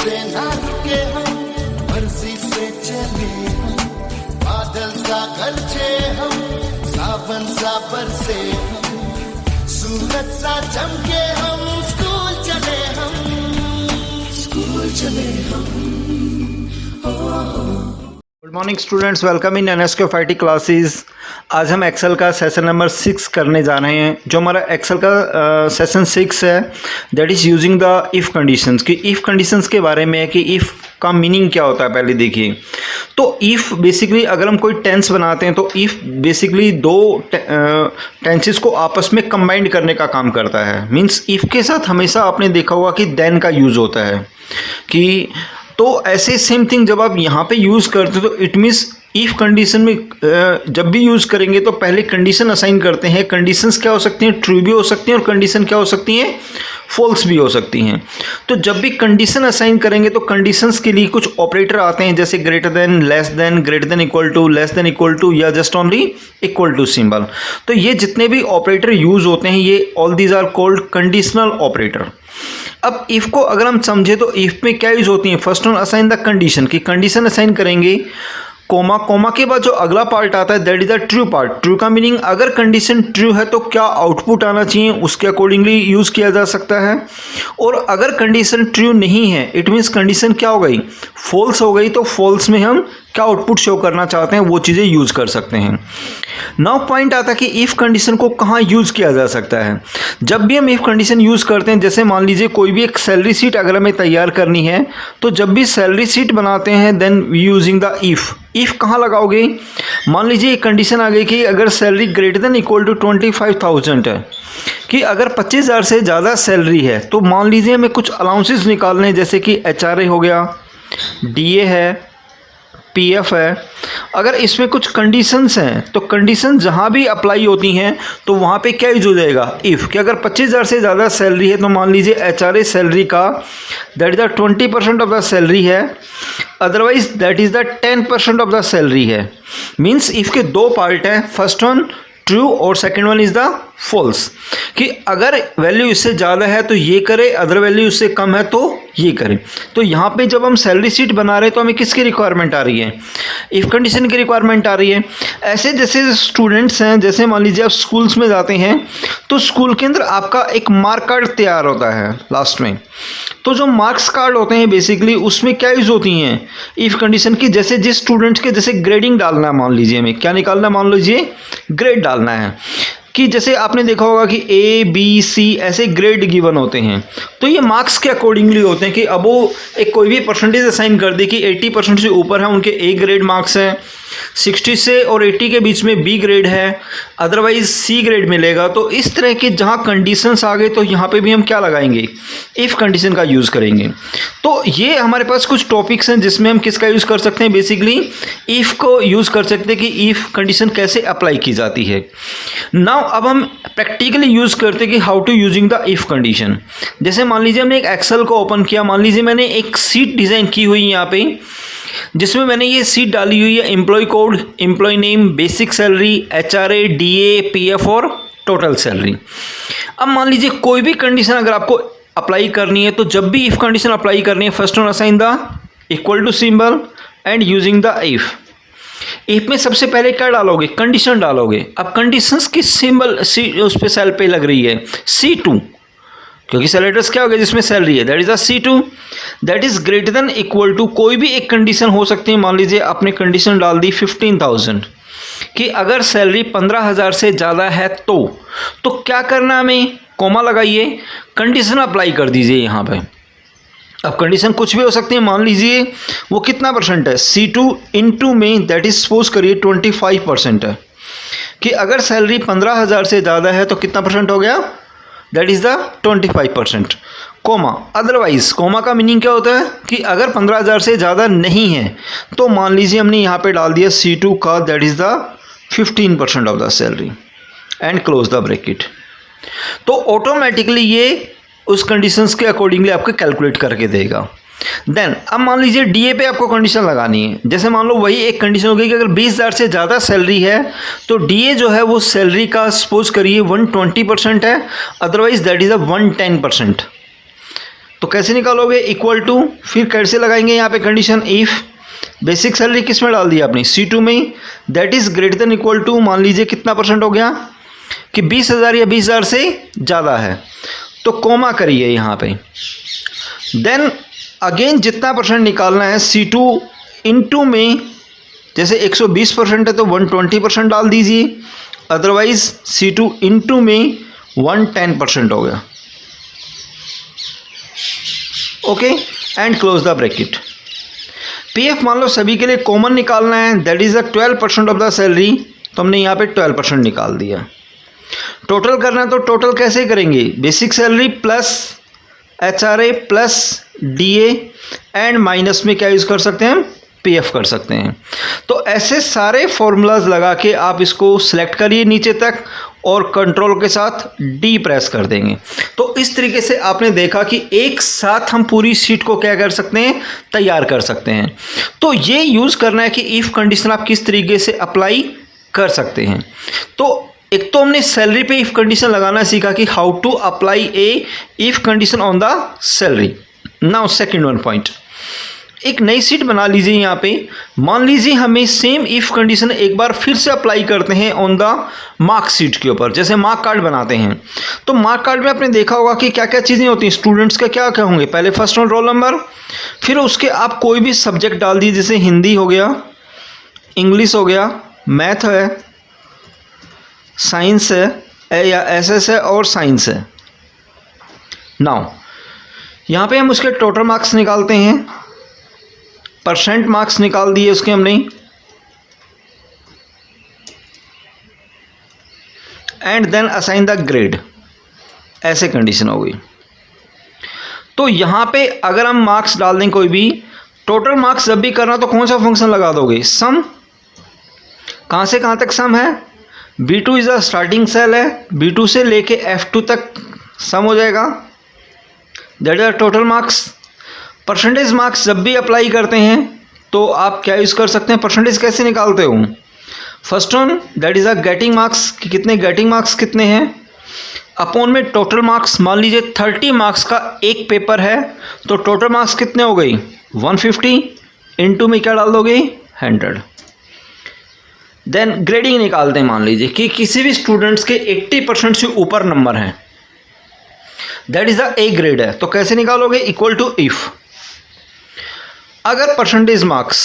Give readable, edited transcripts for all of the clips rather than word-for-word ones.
से ना रुके हम, मर्जी से चले हम, बादल सा गरजे हम, सावन सा बरसे हम, सूरज सा चमके हम, स्कूल चले हम, स्कूल चले हम। Good morning students, welcome in NSK of IT classes. आज हम एक्सेल का सेशन नंबर 6 करने जा रहे हैं। जो हमारा एक्सेल का सेशन 6 है, that is using the if conditions. कि इफ़ कंडीशंस के बारे में है कि इफ़ का मीनिंग क्या होता है पहले देखिए। तो इफ़ बेसिकली अगर हम कोई टेंस बनाते हैं तो इफ़ बेसिकली दो टेंसेस को आपस में कंबाइंड करने का काम करता है। मीन्स इफ़ के साथ हमेशा आपने देखा होगा कि देन का यूज़ होता है। कि तो ऐसे सेम थिंग जब आप यहाँ पे यूज़ करते हो तो इट मीन्स इफ़ कंडीशन में जब भी यूज़ करेंगे तो पहले कंडीशन असाइन करते हैं। कंडीशंस क्या हो सकती हैं, ट्रू भी हो सकती हैं, और कंडीशन क्या हो सकती हैं, फॉल्स भी हो सकती हैं। तो जब भी कंडीशन असाइन करेंगे तो कंडीशंस के लिए कुछ ऑपरेटर आते हैं, जैसे greater than, less than, greater than equal to, less than equal to, या just only equal to symbol. तो ये जितने भी ऑपरेटर यूज़ होते हैं, ये all these are called conditional operator. अब इफ़ को अगर हम समझे तो इफ़ में क्या यूज़ होती है, first one assign the condition, की कंडीशन असाइन करेंगे, कोमा, कोमा के बाद जो अगला पार्ट आता है that is the true part. True का मीनिंग अगर कंडीशन ट्रू है तो क्या आउटपुट आना चाहिए, उसके अकॉर्डिंगली यूज़ किया जा सकता है। और अगर कंडीशन ट्रू नहीं है, इट मीन्स कंडीशन क्या हो गई, फॉल्स हो गई, तो फॉल्स में हम क्या आउटपुट शो करना चाहते हैं वो चीज़ें यूज़ कर सकते हैं। नाउ पॉइंट आता है कि इफ़ कंडीशन को कहाँ यूज़ किया जा सकता है। जब भी हम इफ़ कंडीशन यूज़ करते हैं, जैसे मान लीजिए कोई भी एक सैलरी शीट अगर हमें तैयार करनी है, तो जब भी सैलरी शीट बनाते हैं देन यूजिंग द इफ़ कहाँ लगाओगे। मान लीजिए एक कंडीशन आ गई कि अगर salary greater than equal to 25,000 है, कि अगर 25,000 से ज़्यादा सैलरी है, तो मान लीजिए हमें कुछ अलाउंसेस निकालने हैं, जैसे कि HRA हो गया, DA है, PF है। अगर इसमें कुछ कंडीशंस हैं तो कंडीशन जहाँ भी अप्लाई होती हैं तो वहाँ पे क्या यूज हो जाएगा, इफ़। कि अगर 25,000 से ज़्यादा सैलरी है तो मान लीजिए HRA सैलरी का that is the 20% of the salary है, otherwise that is the 10% of the salary है। मीन्स इफ़ के दो पार्ट हैं, फर्स्ट वन ट्रू और second one is the false. कि अगर वैल्यू इससे ज़्यादा है तो ये करे, अदर वैल्यू इससे कम है तो ये करें। तो यहाँ पे जब हम सैलरी शीट बना रहे हैं तो हमें किसकी रिक्वायरमेंट आ रही है, इफ़ कंडीशन की रिक्वायरमेंट आ रही है। ऐसे जैसे स्टूडेंट्स हैं, जैसे मान लीजिए आप स्कूल्स में जाते हैं तो स्कूल के अंदर आपका एक मार्क कार्ड तैयार होता है लास्ट में। तो जो मार्क्स कार्ड होते हैं बेसिकली उसमें क्या यूज़ होती हैं, इफ़ कंडीशन की। जैसे जिस स्टूडेंट्स के जैसे ग्रेडिंग डालना है, मान लीजिए हमें क्या निकालना है, मान लीजिए ग्रेड डालना है। कि जैसे आपने देखा होगा कि A, B, C ऐसे ग्रेड गिवन होते हैं, तो ये मार्क्स के अकॉर्डिंगली होते हैं। कि अब वो एक कोई भी परसेंटेज असाइन कर दे कि 80% से ऊपर है उनके A ग्रेड मार्क्स हैं, 60 से और 80 के बीच में B ग्रेड है, अदरवाइज C ग्रेड मिलेगा। तो इस तरह के जहाँ कंडीशंस आ गए तो यहाँ पे भी हम क्या लगाएंगे, इफ़ कंडीशन का यूज़ करेंगे। तो ये हमारे पास कुछ टॉपिक्स हैं जिसमें हम किसका यूज़ कर सकते हैं, बेसिकली इफ़ को यूज़ कर सकते हैं कि इफ़ कंडीशन कैसे अप्लाई की जाती है। नाउ अब हम प्रैक्टिकली यूज़ करते हैं कि how to using the if condition. जैसे मान लीजिए हमने एक एक्सेल को ओपन किया, मान लीजिए मैंने एक सीट डिज़ाइन की हुई यहाँ पे, जिसमें मैंने ये सीट डाली हुई है employ code, employ name, basic salary, HRA, DA, PF और टोटल सैलरी। अब मान लीजिए कोई भी कंडीशन अगर आपको अप्लाई करनी है तो जब भी इफ़ कंडीशन अप्लाई करनी है, first one assign the equal to symbol and using the if. If में सबसे पहले क्या डालोगे, कंडीशन डालोगे। अब कंडीशंस की सिंबल उस पे सेल पे लग रही है C2, क्योंकि सेल एड्रेस क्या हो गया जिसमें सैलरी है, that is C2, that is greater than equal to. कोई भी एक कंडीशन हो सकती है, मान लीजिए आपने कंडीशन डाल दी 15,000 कि अगर सैलरी 15,000 से ज़्यादा है तो क्या करना, हमें कोमा लगाइए, कंडीशन अप्लाई कर दीजिए यहाँ पे। अब कंडीशन कुछ भी हो सकती है, मान लीजिए वो कितना परसेंट है, C2 इंटू में दैट इज सपोज करिए 25% है। कि अगर सैलरी 15,000 से ज़्यादा है तो कितना परसेंट हो गया, that is the 25%, comma. Otherwise comma का मीनिंग क्या होता है कि अगर 15,000 से ज़्यादा नहीं है तो मान लीजिए हमने यहाँ पे डाल दिया C2 का that is the 15% of the salary and close the bracket. तो ऑटोमेटिकली ये उस कंडीशंस के अकॉर्डिंगली आपको कैलकुलेट करके देगा। देन अब मान लीजिए DA पे आपको कंडीशन लगानी है। जैसे मान लो वही एक कंडीशन हो गई कि अगर 20,000 से ज़्यादा सैलरी है तो DA जो है वो सैलरी का सपोज करिए 120% है, अदरवाइज दैट इज़ अ 110%। तो कैसे निकालोगे, इक्वल टू, फिर कैसे लगाएंगे यहाँ पे कंडीशन, इफ बेसिक सैलरी किस में डाल दी आपने, C2 में, that is greater than equal to, मान लीजिए कितना परसेंट हो गया कि 20,000 या 20,000 से ज़्यादा है, तो कोमा करिए यहाँ पे। देन अगेन जितना परसेंट निकालना है C2 इनटू में, जैसे 120% है तो 120% डाल दीजिए, अदरवाइज C2 इनटू में 110% हो गया। Okay, and close the bracket. PF मान लो सभी के लिए कॉमन निकालना है, that is 12% of the salary, तो हमने यहाँ पे 12% निकाल दिया। टोटल करना है तो टोटल कैसे करेंगे, basic salary plus HRA plus DA and minus में क्या यूज़ कर सकते हैं, पीएफ कर सकते हैं। तो ऐसे सारे फॉर्मूलाज लगा के आप इसको सिलेक्ट करिए नीचे तक और कंट्रोल के साथ डी प्रेस कर देंगे। तो इस तरीके से आपने देखा कि एक साथ हम पूरी शीट को क्या कर सकते हैं, तैयार कर सकते हैं। तो ये यूज़ करना है कि इफ़ कंडीशन आप किस तरीके से अप्लाई कर सकते हैं। तो एक तो हमने सैलरी पे इफ़ कंडीशन लगाना सीखा कि how to apply a if condition on the salary. Now second one point, एक नई शीट बना लीजिए यहाँ पे, मान लीजिए हमें सेम इफ कंडीशन एक बार फिर से अप्लाई करते हैं ऑन द मार्क शीट के ऊपर, जैसे मार्क कार्ड बनाते हैं। तो मार्क कार्ड में आपने देखा होगा कि क्या क्या चीज़ें होती हैं, स्टूडेंट्स का क्या क्या होंगे, पहले फर्स्ट वन रोल नंबर, फिर उसके आप कोई भी सब्जेक्ट डाल दीजिए, जैसे हिंदी हो गया, इंग्लिश हो गया, मैथ है, साइंस है या SS है और साइंस है। नाउ यहाँ पे हम उसके टोटल मार्क्स निकालते हैं, परसेंट मार्क्स निकाल दिए उसके हमने, and then assign the grade, ऐसे कंडीशन हो गई। तो यहाँ पे अगर हम मार्क्स डाल दें कोई भी, टोटल मार्क्स जब भी करना तो कौन सा फंक्शन लगा दोगे, सम। कहाँ से कहाँ तक सम है, B2 is a starting cell है, B2 से लेके F2 तक सम हो जाएगा, that is total marks. Percentage marks जब भी अप्लाई करते हैं तो आप क्या यूज़ कर सकते हैं, परसेंटेज कैसे निकालते हो, first one that is a getting marks, कि कितने गेटिंग मार्क्स कितने हैं, अपॉन में टोटल मार्क्स। मान लीजिए 30 मार्क्स का एक पेपर है तो टोटल मार्क्स कितने हो गई 150, इनटू में क्या डाल दोगे 100। देन ग्रेडिंग निकालते हैं, मान लीजिए कि किसी भी स्टूडेंट्स के 80% से ऊपर नंबर हैं, that is the A grade है, तो कैसे निकालोगे, इक्वल टू इफ, अगर परसेंटेज मार्क्स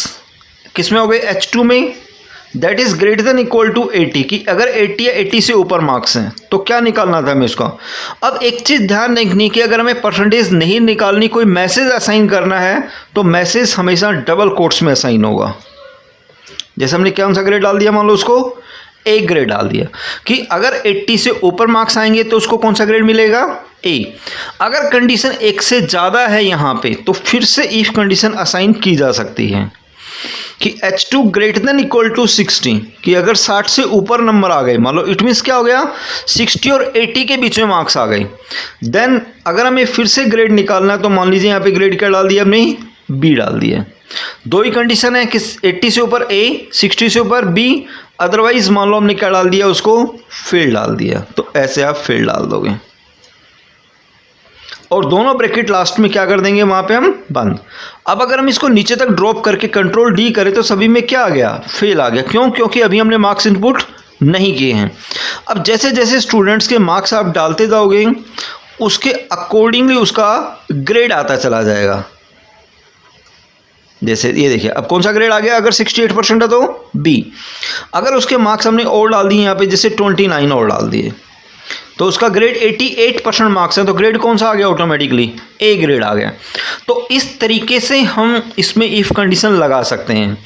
किस में हो गए H2 में, that is greater than equal to 80, कि अगर 80 या 80 से ऊपर मार्क्स हैं तो क्या निकालना था हमें इसका। अब एक चीज़ ध्यान रखनी कि अगर हमें परसेंटेज नहीं निकालनी, कोई मैसेज असाइन करना है तो मैसेज हमेशा डबल कोट्स में असाइन होगा। जैसे हमने कौन सा ग्रेड डाल दिया, मान लो उसको ए ग्रेड डाल दिया, कि अगर 80 से ऊपर मार्क्स आएंगे तो उसको कौन सा ग्रेड मिलेगा, ए। अगर कंडीशन एक से ज़्यादा है यहाँ पे तो फिर से इफ कंडीशन असाइन की जा सकती है कि H2 greater than equal to 60, कि अगर 60 से ऊपर नंबर आ गए, मान लो इट मीन्स क्या हो गया 60 और 80 के बीच में मार्क्स आ गए, देन अगर हमें फिर से ग्रेड निकालना है तो मान लीजिए यहाँ पे ग्रेड क्या डाल दिया हमने, बी डाल दिया। दो ही कंडीशन है कि 80 से ऊपर ए, 60 से ऊपर बी, अदरवाइज मान लो हमने क्या डाल दिया उसको फेल डाल दिया, तो ऐसे आप फेल डाल दोगे और दोनों ब्रैकेट लास्ट में क्या कर देंगे वहां पे हम बंद। अब अगर हम इसको नीचे तक ड्रॉप करके कंट्रोल डी करें तो सभी में क्या आ गया, फेल आ गया। क्यों, क्योंकि अभी हमने मार्क्स इनपुट नहीं किए हैं। अब जैसे जैसे स्टूडेंट्स के मार्क्स आप डालते जाओगे उसके अकॉर्डिंगली उसका ग्रेड आता चला जाएगा। जैसे ये देखिए अब कौन सा ग्रेड आ गया, अगर 68% है तो बी, अगर उसके मार्क्स हमने और डाल दिए यहाँ पे जैसे 29 और डाल दिए तो उसका ग्रेड 88% मार्क्स है, तो ग्रेड कौन सा आ गया, ऑटोमेटिकली ए ग्रेड आ गया। तो इस तरीके से हम इसमें इफ़ कंडीशन लगा सकते हैं।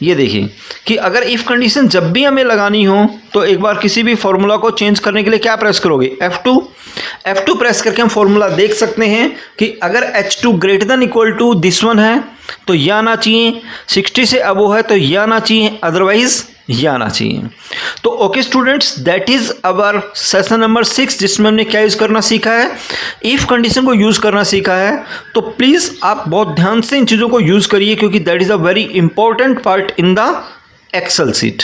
ये देखिए कि अगर इफ़ कंडीशन जब भी हमें लगानी हो तो एक बार किसी भी फॉर्मूला को चेंज करने के लिए क्या प्रेस करोगे, F2 प्रेस करके हम फॉर्मूला देख सकते हैं कि अगर H2 greater than equal to this one है तो यह आना चाहिए, 60 से अबो है तो यह आना चाहिए, अदरवाइज यह आना चाहिए। तो okay students, that is our session number 6 जिसमें हमने क्या यूज़ करना सीखा है, इफ़ कंडीशन को यूज़ करना सीखा है। तो प्लीज़ आप बहुत ध्यान से इन चीज़ों को यूज़ करिए क्योंकि that is a very important part in the Excel sheet.